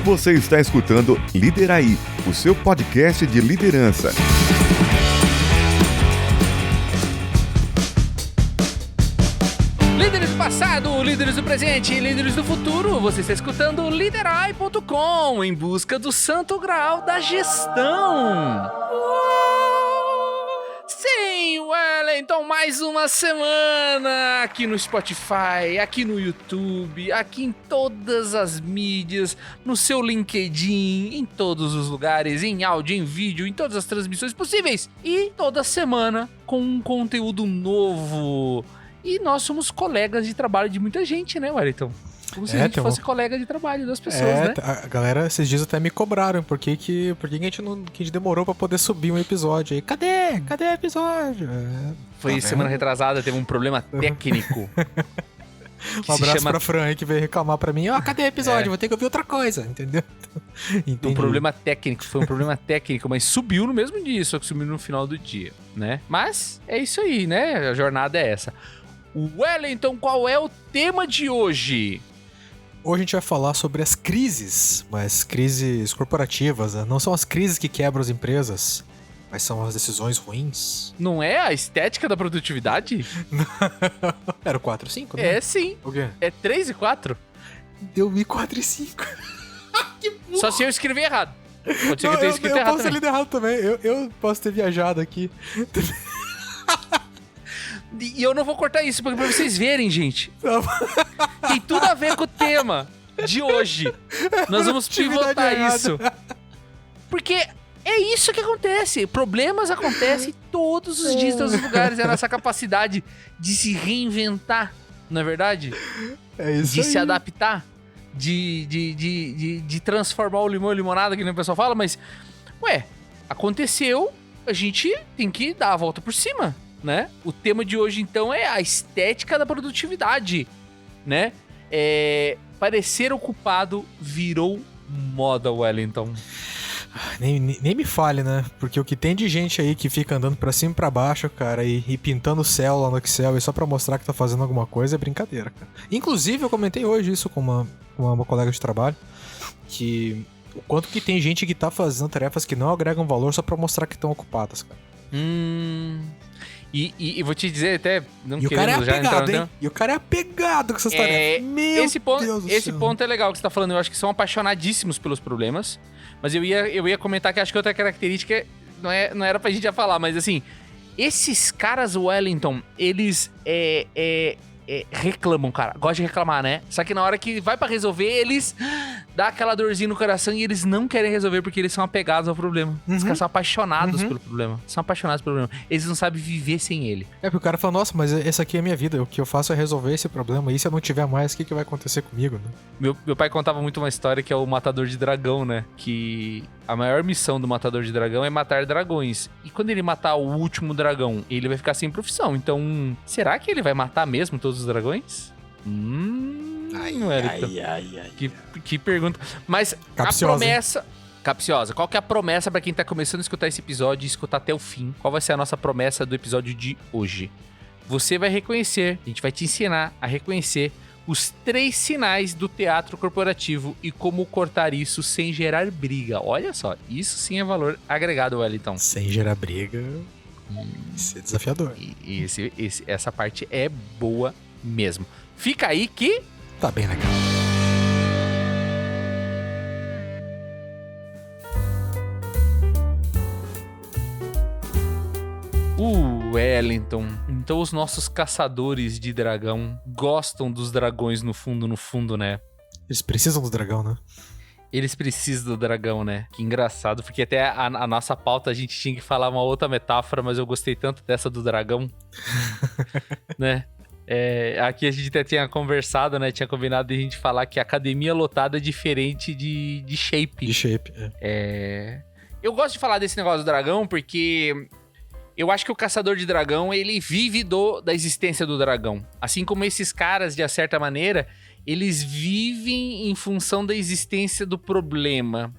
Você está escutando Lideraí, o seu podcast de liderança. Líderes do passado, líderes do presente e líderes do futuro, você está escutando Liderai.com, em busca do santo grau da gestão. Sim, Wellington, mais uma semana aqui no Spotify, aqui no YouTube, aqui em todas as mídias, no seu LinkedIn, em todos os lugares, em áudio, em vídeo, em todas as transmissões possíveis. E toda semana com um conteúdo novo. E nós somos colegas de trabalho de muita gente, né, Wellington? Como se a gente fosse colega de trabalho das pessoas, né? A galera esses dias até me cobraram, por que a gente demorou pra poder subir um episódio aí? Cadê? Cadê o episódio? Foi semana retrasada, teve um problema técnico. Um abraço pra Fran aí que veio reclamar pra mim. Cadê o episódio? Vou ter que ouvir outra coisa, entendeu? Um problema técnico, foi um problema técnico, mas subiu no mesmo dia, só que subiu no final do dia, né? Mas é isso aí, né? A jornada é essa. Wellington, qual é o tema de hoje? Hoje a gente vai falar sobre as crises, mas crises corporativas, né? Não são as crises que quebram as empresas, mas são as decisões ruins. Não é a estética da produtividade? Era o 4 e 5, né? É sim. O quê? É 3 e 4? Eu vi 4 e 5. Que burro. Só se eu escrevi errado. Pode ser que eu tenha escrito eu errado posso ter lido errado também. Eu posso ter viajado aqui. E eu não vou cortar isso, porque pra vocês verem, gente. Tem tudo a ver com o tema de hoje. Nós vamos pivotar isso. Porque é isso que acontece. Problemas acontecem todos os dias, em todos os lugares. É a nossa capacidade de se reinventar, não é verdade? É isso de aí. se adaptar, de transformar o limão em limonada, que nem o pessoal fala, mas, aconteceu, a gente tem que dar a volta por cima, né? O tema de hoje, então, é a estética da produtividade, né? Parecer ocupado virou moda, Wellington. Nem me fale, né? Porque o que tem de gente aí que fica andando pra cima e pra baixo, cara, e pintando o céu lá no Excel e só pra mostrar que tá fazendo alguma coisa é brincadeira, cara. Inclusive, eu comentei hoje isso com uma colega de trabalho, que o quanto que tem gente que tá fazendo tarefas que não agregam valor só pra mostrar que estão ocupadas, cara. E vou te dizer até, não e querendo já entrar no hein? E o cara é apegado com essas tarefas. Meu esse ponto, Deus do esse céu. ponto é legal que você tá falando. Eu acho que são apaixonadíssimos pelos problemas. Mas eu ia comentar que acho que outra característica não era pra gente já falar, mas assim, esses caras, Wellington, eles reclamam, cara. Gostam de reclamar, né? Só que na hora que vai pra resolver, eles dá aquela dorzinha no coração e eles não querem resolver porque eles são apegados ao problema. Os caras são apaixonados pelo problema. São apaixonados pelo problema. Eles não sabem viver sem ele. Porque o cara fala, nossa, mas essa aqui é a minha vida. O que eu faço é resolver esse problema. E se eu não tiver mais, o que vai acontecer comigo, né? Meu pai contava muito uma história que é o matador de dragão, né? Que a maior missão do matador de dragão é matar dragões. E quando ele matar o último dragão, ele vai ficar sem profissão. Então, será que ele vai matar mesmo todos os dragões? Que pergunta. Mas capciosa, a promessa... Capciosa. Qual que é a promessa pra quem tá começando a escutar esse episódio e escutar até o fim? Qual vai ser a nossa promessa do episódio de hoje? Você vai reconhecer, a gente vai te ensinar a reconhecer os 3 sinais do teatro corporativo e como cortar isso sem gerar briga. Olha só, isso sim é valor agregado, Wellington. Sem gerar briga, isso é desafiador. E essa parte é boa mesmo. Fica aí que... Tá bem legal. Wellington. Então os nossos caçadores de dragão gostam dos dragões no fundo, né? Eles precisam do dragão, né? Eles precisam do dragão, né? Que engraçado, porque até a nossa pauta a gente tinha que falar uma outra metáfora, mas eu gostei tanto dessa do dragão, né? Aqui a gente até tinha conversado, né? Tinha combinado de a gente falar que a academia lotada é diferente de shape. De shape, Eu gosto de falar desse negócio do dragão porque eu acho que o caçador de dragão, ele vive da existência do dragão. Assim como esses caras, de certa maneira, eles vivem em função da existência do problema.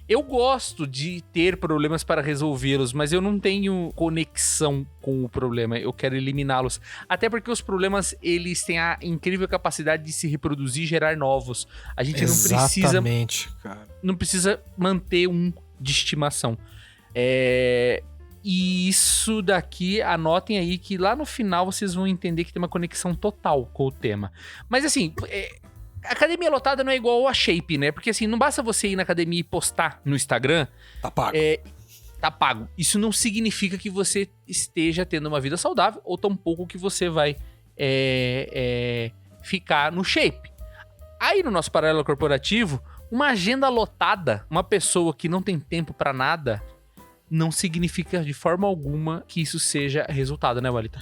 Eu gosto de ter problemas para resolvê-los, mas eu não tenho conexão com o problema. Eu quero eliminá-los. Até porque os problemas, eles têm a incrível capacidade de se reproduzir e gerar novos. A gente Exatamente, cara. não precisa manter um de estimação. E isso daqui, anotem aí que lá no final vocês vão entender que tem uma conexão total com o tema. Mas assim... academia lotada não é igual a Shape, né? Porque assim, não basta você ir na academia e postar no Instagram. Tá pago. Tá pago. Isso não significa que você esteja tendo uma vida saudável ou tampouco que você vai ficar no Shape. Aí no nosso paralelo corporativo, uma agenda lotada, uma pessoa que não tem tempo pra nada, não significa de forma alguma que isso seja resultado, né, Wellington?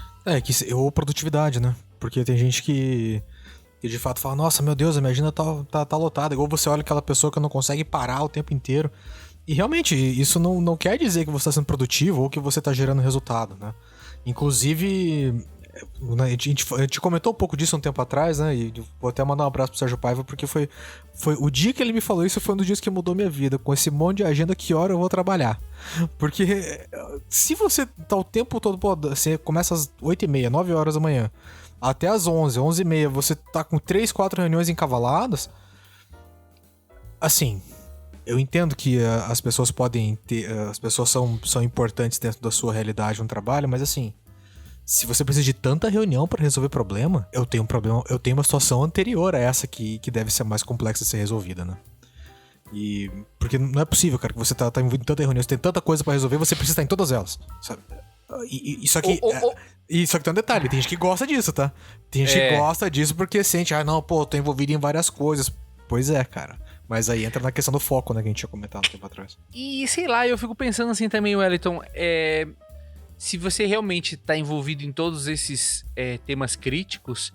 Ou produtividade, né? Porque tem gente que de fato fala, nossa, meu Deus, a minha agenda tá lotada. Igual você olha aquela pessoa que não consegue parar o tempo inteiro. E realmente, isso não quer dizer que você tá sendo produtivo ou que você tá gerando resultado, né? Inclusive, a gente comentou um pouco disso um tempo atrás, né? E vou até mandar um abraço pro Sérgio Paiva, porque foi o dia que ele me falou isso, foi um dos dias que mudou minha vida. Com esse monte de agenda, que hora eu vou trabalhar? Porque se você tá o tempo todo, você começa às 8h30, 9 horas da manhã, até às 11, 11h30, você tá com 3, 4 reuniões encavaladas. Assim, eu entendo que as pessoas podem ter... As pessoas são importantes dentro da sua realidade no trabalho, mas assim, se você precisa de tanta reunião para resolver problema, eu tenho uma situação anterior a essa que deve ser mais complexa de ser resolvida, né? Porque não é possível, cara, que você tá envolvido em tanta reunião, você tem tanta coisa para resolver, você precisa estar em todas elas, sabe? Isso aqui tem um detalhe, tem gente que gosta disso, tá? Tem gente que gosta disso porque sente, eu tô envolvido em várias coisas. Pois é, cara. Mas aí entra na questão do foco, né, que a gente tinha comentado um tempo atrás. E sei lá, eu fico pensando assim também, Wellington, se você realmente tá envolvido em todos esses temas críticos,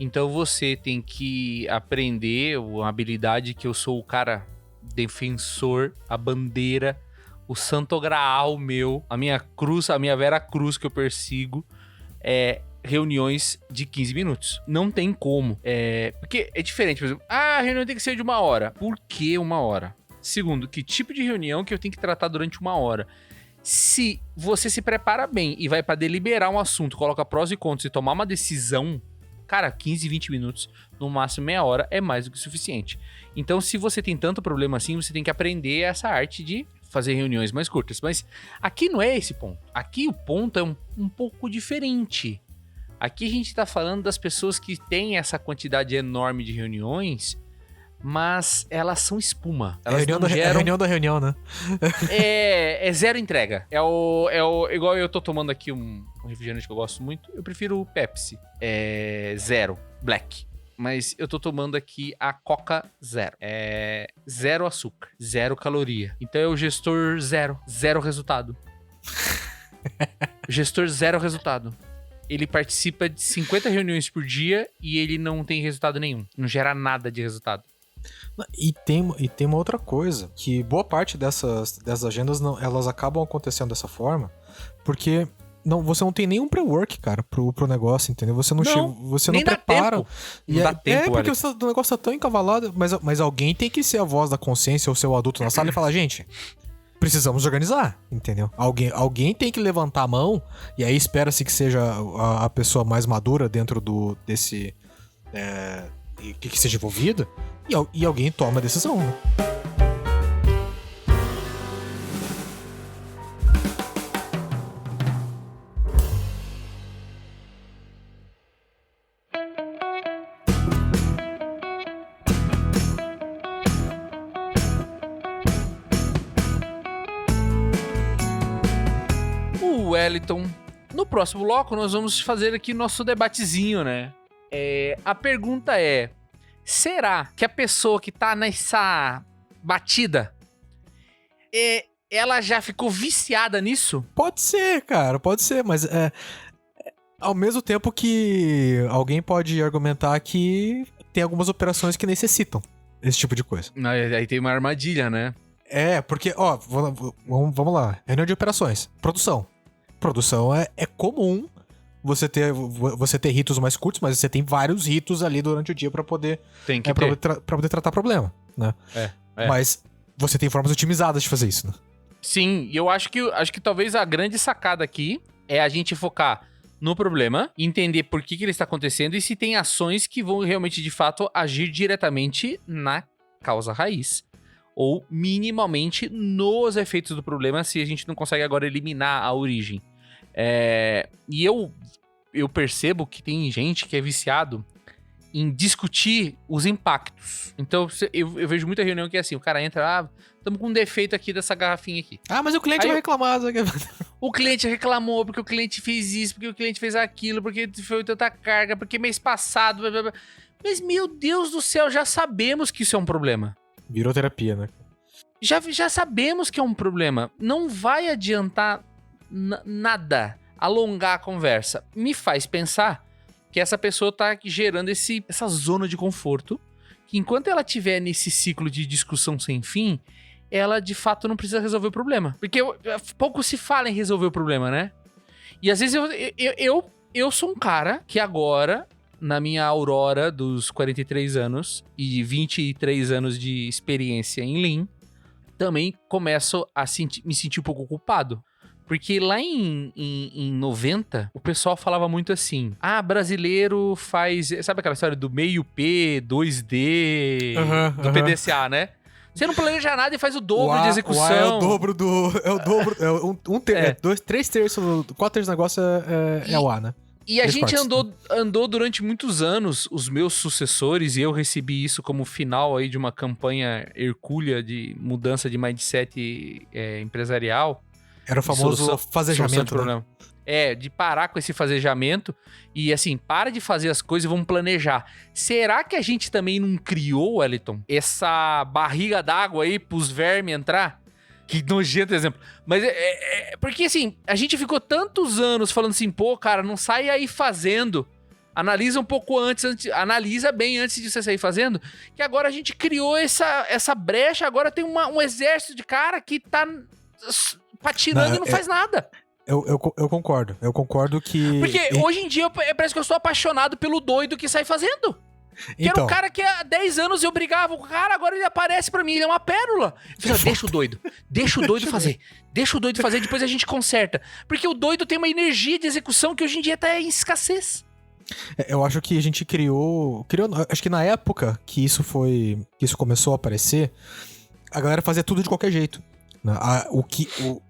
então você tem que aprender uma habilidade que eu sou o cara defensor, a bandeira, o santo graal meu, a minha cruz, a minha vera cruz que eu persigo reuniões de 15 minutos. Não tem como. Porque é diferente, por exemplo, a reunião tem que ser de 1 hora. Por que 1 hora? Segundo, que tipo de reunião que eu tenho que tratar durante 1 hora? Se você se prepara bem e vai pra deliberar um assunto, coloca prós e contras e tomar uma decisão, cara, 15, 20 minutos, no máximo meia hora, é mais do que suficiente. Então, se você tem tanto problema assim, você tem que aprender essa arte de fazer reuniões mais curtas. Mas aqui não é esse ponto. Aqui o ponto é um pouco diferente. Aqui a gente tá falando das pessoas que têm essa quantidade enorme de reuniões, mas elas são espuma. Elas a reunião da reunião, né? É zero entrega. Igual eu tô tomando aqui um refrigerante que eu gosto muito. Eu prefiro o Pepsi. Zero. Black. Mas eu tô tomando aqui a Coca Zero. Zero açúcar. Zero caloria. Então é o gestor zero. Zero resultado. Gestor zero resultado. Ele participa de 50 reuniões por dia e ele não tem resultado nenhum. Não gera nada de resultado. E tem uma outra coisa, que boa parte dessas agendas, elas acabam acontecendo dessa forma, porque você não tem nenhum pre-work, cara, pro negócio, entendeu? Você não prepara. Tempo. Não dá tempo, porque o negócio tá tão encavalado, mas alguém tem que ser a voz da consciência ou ser o adulto na sala e falar, gente, precisamos organizar, entendeu? Alguém tem que levantar a mão, e aí espera-se que seja a pessoa mais madura dentro desse... que seja envolvida, e alguém toma a decisão, né? Wellington, no próximo bloco nós vamos fazer aqui nosso debatezinho, né? A pergunta é: será que a pessoa que tá nessa batida, ela já ficou viciada nisso? Pode ser, cara, pode ser, mas ao mesmo tempo que alguém pode argumentar que tem algumas operações que necessitam esse tipo de coisa. Aí tem uma armadilha, né? Porque, vamos lá. Reunião de operações. Produção é comum você ter ritos mais curtos, mas você tem vários ritos ali durante o dia pra poder, Tem que pra poder tratar problema, né? Mas você tem formas otimizadas de fazer isso, né? Sim, e eu acho que talvez a grande sacada aqui é a gente focar no problema, entender por que ele está acontecendo e se tem ações que vão realmente, de fato, agir diretamente na causa raiz. Ou minimamente nos efeitos do problema, se a gente não consegue agora eliminar a origem. E eu percebo que tem gente que é viciado em discutir os impactos. Então, eu vejo muita reunião que é assim, o cara entra, estamos com um defeito aqui dessa garrafinha aqui. Mas o cliente vai reclamar. O cliente reclamou, porque o cliente fez isso, porque o cliente fez aquilo, porque foi tanta carga, porque mês passado... Blá, blá, blá. Mas, meu Deus do céu, já sabemos que isso é um problema. Virou terapia, né? Já sabemos que é um problema. Não vai adiantar nada alongar a conversa. Me faz pensar que essa pessoa tá gerando essa zona de conforto, que enquanto ela estiver nesse ciclo de discussão sem fim, ela de fato não precisa resolver o problema. Porque pouco se fala em resolver o problema, né? E às vezes eu sou um cara que agora, na minha aurora dos 43 anos e 23 anos de experiência em Lean, também começo a me sentir um pouco culpado. Porque lá em 90, o pessoal falava muito assim, brasileiro faz... Sabe aquela história do meio P, 2D, do PDCA, né? Você não planeja nada e faz o dobro de execução. É o dobro do... É o dobro... Três terços, 4 terços do negócio é o A, né? E a gente andou durante muitos anos, os meus sucessores, e eu recebi isso como final aí de uma campanha hercúlea de mudança de mindset empresarial. Era o famoso fazejamento, né? De parar com esse fazejamento e, assim, para de fazer as coisas e vamos planejar. Será que a gente também não criou, Wellington, essa barriga d'água aí pros vermes entrar? Que nojento exemplo. Mas porque, assim, a gente ficou tantos anos falando assim, pô, cara, não sai aí fazendo. Analisa um pouco antes, analisa bem antes de você sair fazendo, que agora a gente criou essa brecha, agora tem um exército de cara que tá... patinando e não faz nada. Eu concordo que... Porque hoje em dia parece que eu sou apaixonado pelo doido que sai fazendo. Que era um cara que há 10 anos eu brigava com o cara, agora ele aparece pra mim, ele é uma pérola. Eu falei, deixa o doido fazer. Deixa o doido fazer, depois a gente conserta. Porque o doido tem uma energia de execução que hoje em dia tá em escassez. Eu acho que a gente criou... Acho que na época que isso começou a aparecer, a galera fazia tudo de qualquer jeito.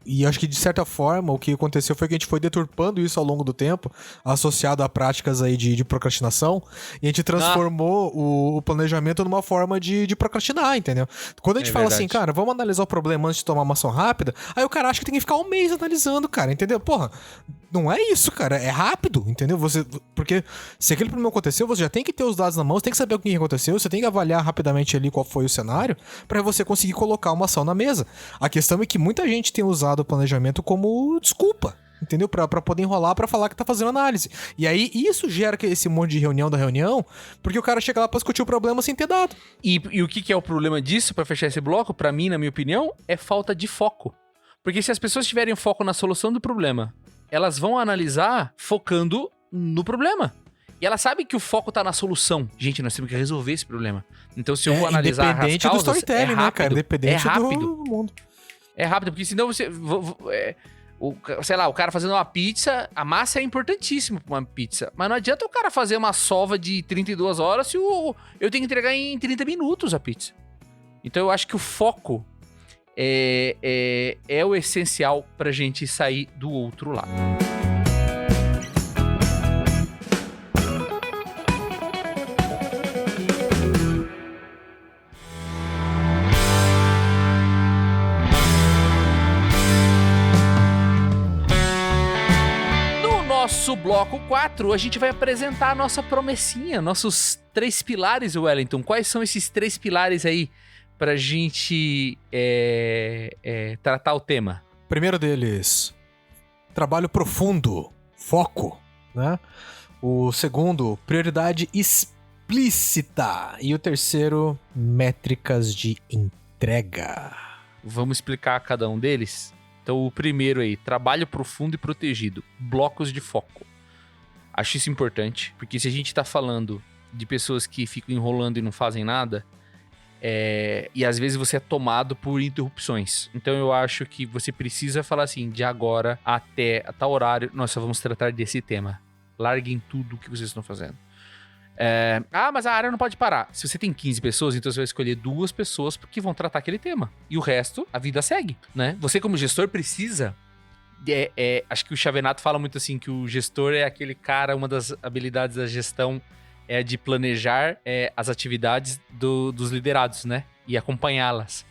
E acho que, de certa forma, o que aconteceu foi que a gente foi deturpando isso ao longo do tempo, associado a práticas aí de procrastinação, e a gente transformou o planejamento numa forma de procrastinar, entendeu? Quando a gente fala assim, cara, vamos analisar o problema antes de tomar uma ação rápida, aí o cara acha que tem que ficar um mês analisando, cara, entendeu? Porra, não é isso, cara, é rápido, entendeu? Porque se aquele problema aconteceu, você já tem que ter os dados na mão, você tem que saber o que aconteceu, você tem que avaliar rapidamente ali qual foi o cenário, pra você conseguir colocar uma ação na mesa. A questão é que muita gente tem usado o planejamento como desculpa, entendeu? Pra poder enrolar, pra falar que tá fazendo análise. E aí, isso gera esse monte de reunião, porque o cara chega lá pra discutir o problema sem ter dado. E o que é o problema disso, pra fechar esse bloco, pra mim, na minha opinião, é falta de foco. Porque se as pessoas tiverem foco na solução do problema, elas vão analisar focando no problema. E elas sabem que o foco tá na solução. Gente, nós temos que resolver esse problema. Então, se eu vou analisar as causas, do storytelling, né, cara? Independente do mundo. É rápido, porque senão você... sei lá, o cara fazendo uma pizza, a massa é importantíssima pra uma pizza. Mas não adianta o cara fazer uma sova de 32 horas se eu tenho que entregar em 30 minutos a pizza. Então eu acho que o foco é o essencial pra gente sair do outro lado. Nosso bloco 4, a gente vai apresentar a nossa promessinha, nossos 3 pilares, Wellington. Quais são esses 3 pilares aí pra gente tratar o tema? Primeiro deles, trabalho profundo, foco, né? O segundo, prioridade explícita. E o terceiro, métricas de entrega. Vamos explicar cada um deles? Então, o primeiro aí, trabalho profundo e protegido, blocos de foco. Acho isso importante, porque se a gente tá falando de pessoas que ficam enrolando e não fazem nada, E às vezes você é tomado por interrupções. Então eu acho que você precisa falar assim, de agora até tal horário, nós só vamos tratar desse tema. Larguem tudo o que vocês estão fazendo. Mas a área não pode parar. Se você tem 15 pessoas, então você vai escolher 2 pessoas que vão tratar aquele tema. E o resto, a vida segue, né? Você como gestor precisa... acho que o Xavenato fala muito assim, que o gestor é aquele cara, uma das habilidades da gestão é de planejar as atividades dos liderados, né? E acompanhá-las.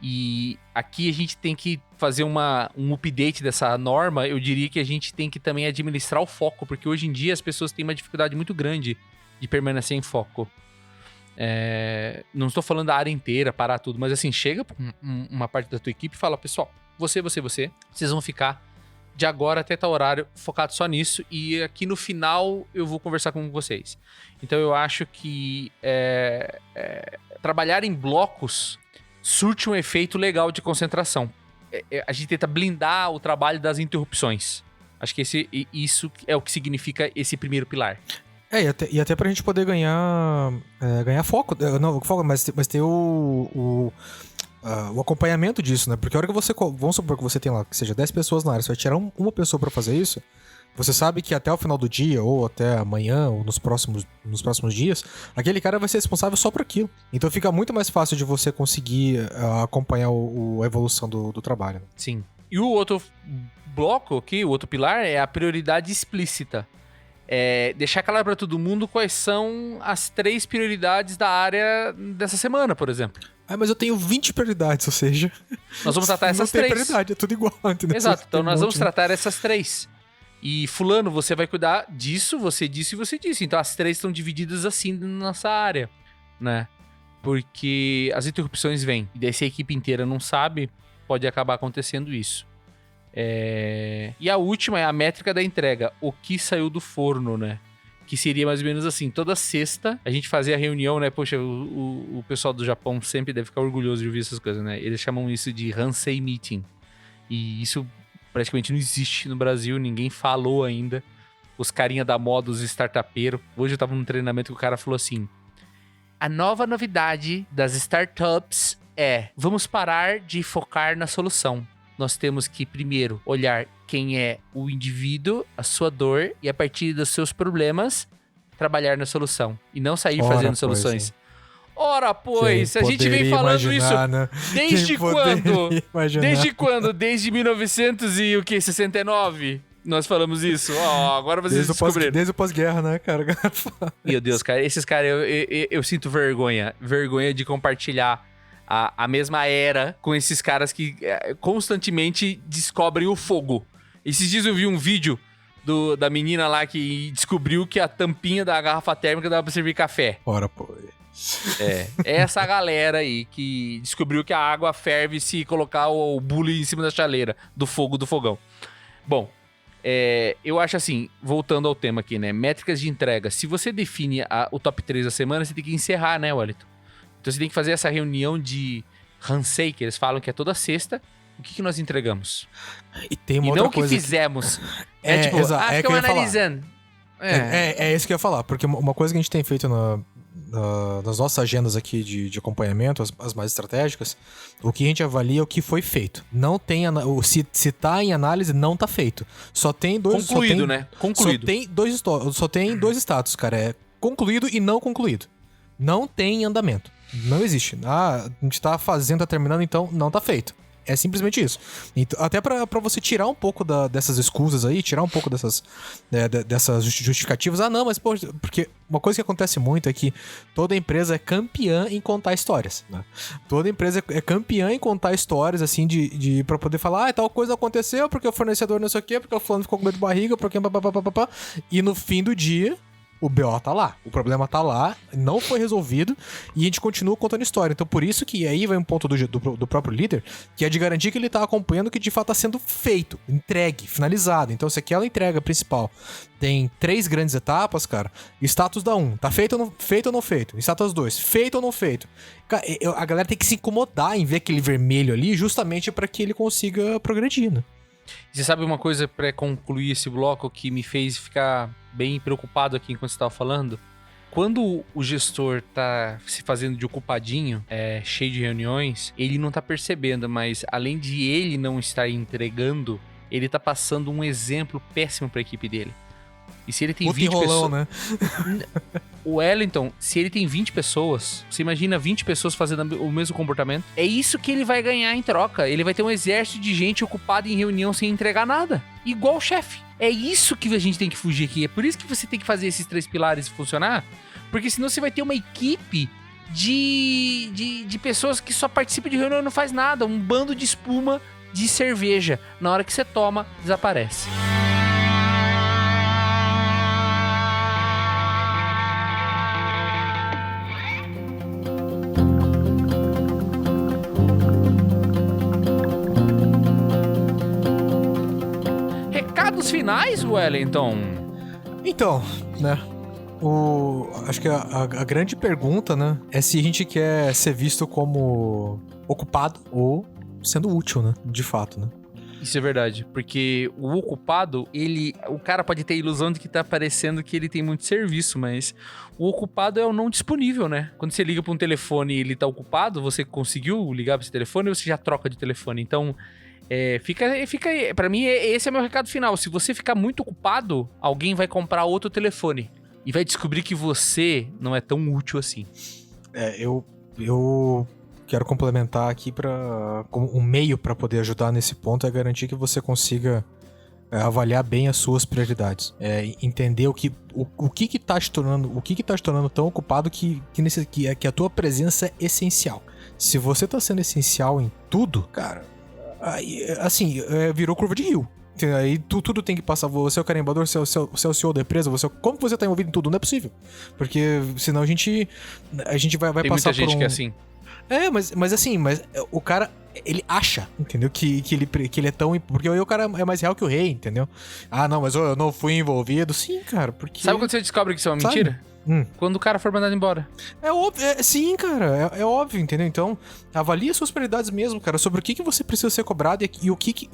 E aqui a gente tem que fazer um update dessa norma. Eu diria que a gente tem que também administrar o foco, porque hoje em dia as pessoas têm uma dificuldade muito grande de permanecer em foco. Não estou falando da área inteira, parar tudo, mas assim, chega uma parte da tua equipe e fala, pessoal, vocês vão ficar de agora até tal horário focado só nisso, e aqui no final eu vou conversar com vocês. Então eu acho que trabalhar em blocos surte um efeito legal de concentração. A gente tenta blindar o trabalho das interrupções. Acho que isso é o que significa esse primeiro pilar. E até pra gente poder ganhar foco, não foco, mas ter o acompanhamento disso, né? Porque a hora que vamos supor que você tem lá, que seja 10 pessoas na área, você vai tirar uma pessoa pra fazer isso, você sabe que até o final do dia, ou até amanhã, ou nos próximos dias, aquele cara vai ser responsável só por aquilo. Então fica muito mais fácil de você conseguir acompanhar a evolução do trabalho. Sim. E o outro bloco aqui, o outro pilar, é a prioridade explícita. Deixar claro pra todo mundo quais são as 3 prioridades da área dessa semana, por exemplo. Mas eu tenho 20 prioridades, ou seja... Nós vamos tratar essas 3. Não tem prioridade, é tudo igual, entendeu? Exato, então nós vamos tratar essas 3. E fulano, você vai cuidar disso, você disso e você disso. Então as 3 estão divididas assim na nossa área, né? Porque as interrupções vêm. E daí se a equipe inteira não sabe, pode acabar acontecendo isso. E a última é a métrica da entrega. O que saiu do forno, né? Que seria mais ou menos assim, toda sexta a gente fazia a reunião, né? Poxa, o pessoal do Japão sempre deve ficar orgulhoso de ouvir essas coisas, né? Eles chamam isso de Hansei Meeting. E isso praticamente não existe no Brasil, ninguém falou ainda. Os carinha da moda, os startupeiros. Hoje eu tava num treinamento que o cara falou assim: a nova novidade das startups vamos parar de focar na solução. Nós temos que primeiro olhar quem é o indivíduo, a sua dor, e a partir dos seus problemas, trabalhar na solução. E não sair fazendo soluções. Ora, pois, a gente vem falando imaginar, isso, né? Desde quando? Desde quando? Desde 1969? Nós falamos isso. Agora vocês descobriram. Desde o pós-guerra, né, cara? Meu Deus, cara, esses caras, eu sinto vergonha. Vergonha de compartilhar a mesma era com esses caras que constantemente descobrem o fogo. Esses dias eu vi um vídeo da menina lá que descobriu que a tampinha da garrafa térmica dava pra servir café. Ora, pô. Essa galera aí que descobriu que a água ferve se colocar o bule em cima da chaleira do fogão. Bom, eu acho assim, voltando ao tema aqui, né? Métricas de entrega. Se você define o top 3 da semana, você tem que encerrar, né, Wellington? Então você tem que fazer essa reunião de Hansei, que eles falam que é toda sexta. O que nós entregamos? E tem uma outra não coisa que fizemos. Ficam analisando. É isso que eu ia falar, porque uma coisa que a gente tem feito nas nossas agendas aqui de acompanhamento, as mais estratégicas, o que a gente avalia é o que foi feito. Não tem se tá em análise, não tá feito. Só tem dois... Concluído, né? Concluído. Só tem 2 status, cara. É concluído e não concluído. Não tem andamento. Não existe. A gente tá fazendo, tá terminando, então não tá feito. É simplesmente isso. Então, até pra você tirar um pouco dessas escusas aí, tirar um pouco dessas justificativas. Não, mas pô, porque uma coisa que acontece muito é que toda empresa é campeã em contar histórias, né? Toda empresa é campeã em contar histórias, assim, pra poder falar, tal coisa aconteceu porque o fornecedor não sei o quê, porque o fulano ficou com medo de barriga, porque papapá. E no fim do dia... o BO tá lá, o problema tá lá, não foi resolvido e a gente continua contando história. Então por isso que aí vai um ponto do próprio líder, que é de garantir que ele tá acompanhando o que de fato tá sendo feito, entregue, finalizado. Então se aquela entrega principal tem 3 grandes etapas, cara, status da 1, tá feito ou não feito? Status 2, feito ou não feito? Cara, a galera tem que se incomodar em ver aquele vermelho ali justamente para que ele consiga progredir, né? Você sabe uma coisa pra concluir esse bloco que me fez ficar bem preocupado aqui enquanto você tava falando? quando o gestor tá se fazendo de ocupadinho, cheio de reuniões, ele não tá percebendo, mas além de ele não estar entregando, ele tá passando um exemplo péssimo pra equipe dele. E se ele tem 20 pessoas... né? O Wellington, se ele tem 20 pessoas, você imagina 20 pessoas fazendo o mesmo comportamento? É isso que ele vai ganhar em troca. Ele vai ter um exército de gente ocupada em reunião sem entregar nada. Igual o chefe. É isso que a gente tem que fugir aqui. É por isso que você tem que fazer esses 3 pilares funcionar. Porque senão você vai ter uma equipe de pessoas que só participam de reunião e não faz nada. Um bando de espuma de cerveja. Na hora que você toma, desaparece. Recados finais, Wellington? Então, né? Acho que a grande pergunta, né? É se a gente quer ser visto como ocupado ou sendo útil, né? De fato, né? Isso é verdade, porque o ocupado, o cara pode ter a ilusão de que tá parecendo que ele tem muito serviço, mas o ocupado é o não disponível, né? Quando você liga pra um telefone e ele tá ocupado, você conseguiu ligar pra esse telefone ou você já troca de telefone? Então, fica aí. Pra mim, esse é meu recado final. Se você ficar muito ocupado, alguém vai comprar outro telefone e vai descobrir que você não é tão útil assim. Eu quero complementar aqui como um meio para poder ajudar nesse ponto é garantir que você consiga avaliar bem as suas prioridades, entender o que tá te tornando tão ocupado que a tua presença é essencial. Se você tá sendo essencial em tudo, cara, aí, assim, virou curva de rio. Aí tudo tem que passar. Você é o carimbador, você é o CEO da empresa, como você tá envolvido em tudo? Não é possível. Porque senão a gente vai tem passar muita gente que é assim. Mas o cara, ele acha, entendeu? Que ele é tão... Porque aí o cara é mais real que o rei, entendeu? Ah, não, mas eu não fui envolvido. Sim, cara, porque... Sabe quando você descobre que isso é uma mentira? Quando o cara for mandado embora. É óbvio, sim, cara, é óbvio, entendeu? Então, avalie as suas prioridades mesmo, cara, sobre o que você precisa ser cobrado e o que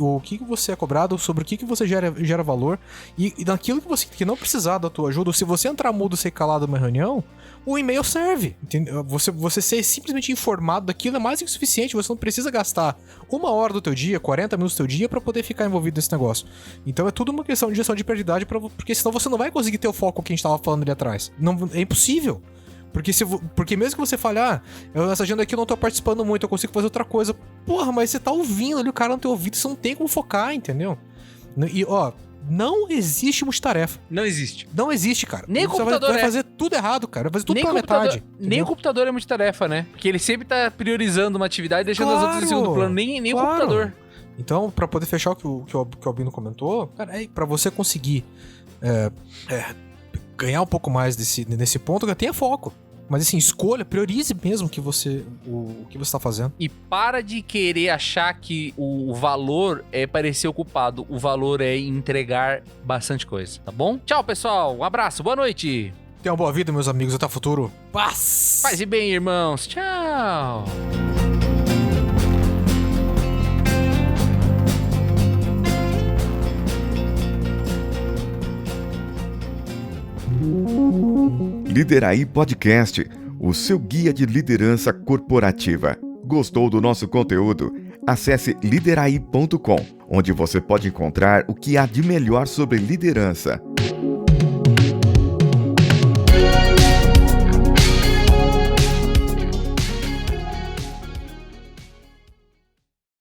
você é cobrado, sobre o que você gera valor e daquilo que você que não precisar da tua ajuda, ou se você entrar mudo, ser calado numa reunião, o e-mail serve, entendeu? Você ser simplesmente informado daquilo é mais que o suficiente, você não precisa gastar 1 hora do teu dia, 40 minutos do teu dia pra poder ficar envolvido nesse negócio. Então é tudo uma questão de gestão de prioridade, porque senão você não vai conseguir ter o foco que a gente tava falando ali atrás. Não, é impossível. Porque mesmo que você fale, essa agenda aqui eu não tô participando muito, eu consigo fazer outra coisa. Porra, mas você tá ouvindo ali, o cara não tem ouvido, você não tem como focar, entendeu? E, não existe multitarefa. Não existe. Não existe, cara. Nem o computador vai fazer tudo errado, cara. Vai fazer tudo pela metade. Nem o computador é multitarefa, né? Porque ele sempre tá priorizando uma atividade e deixando as outras em segundo plano. Nem o computador. Então, pra poder fechar o que o Albino comentou, cara, pra você conseguir ganhar um pouco mais nesse ponto, tenha foco. Mas assim, escolha, priorize mesmo o que você tá fazendo. E para de querer achar que o valor é parecer ocupado. O valor é entregar bastante coisa, tá bom? Tchau, pessoal. Um abraço. Boa noite. Tenham uma boa vida, meus amigos. Até o futuro. Paz! Paz e bem, irmãos. Tchau. Lideraí Podcast, o seu guia de liderança corporativa. Gostou do nosso conteúdo? Acesse lideraí.com, onde você pode encontrar o que há de melhor sobre liderança.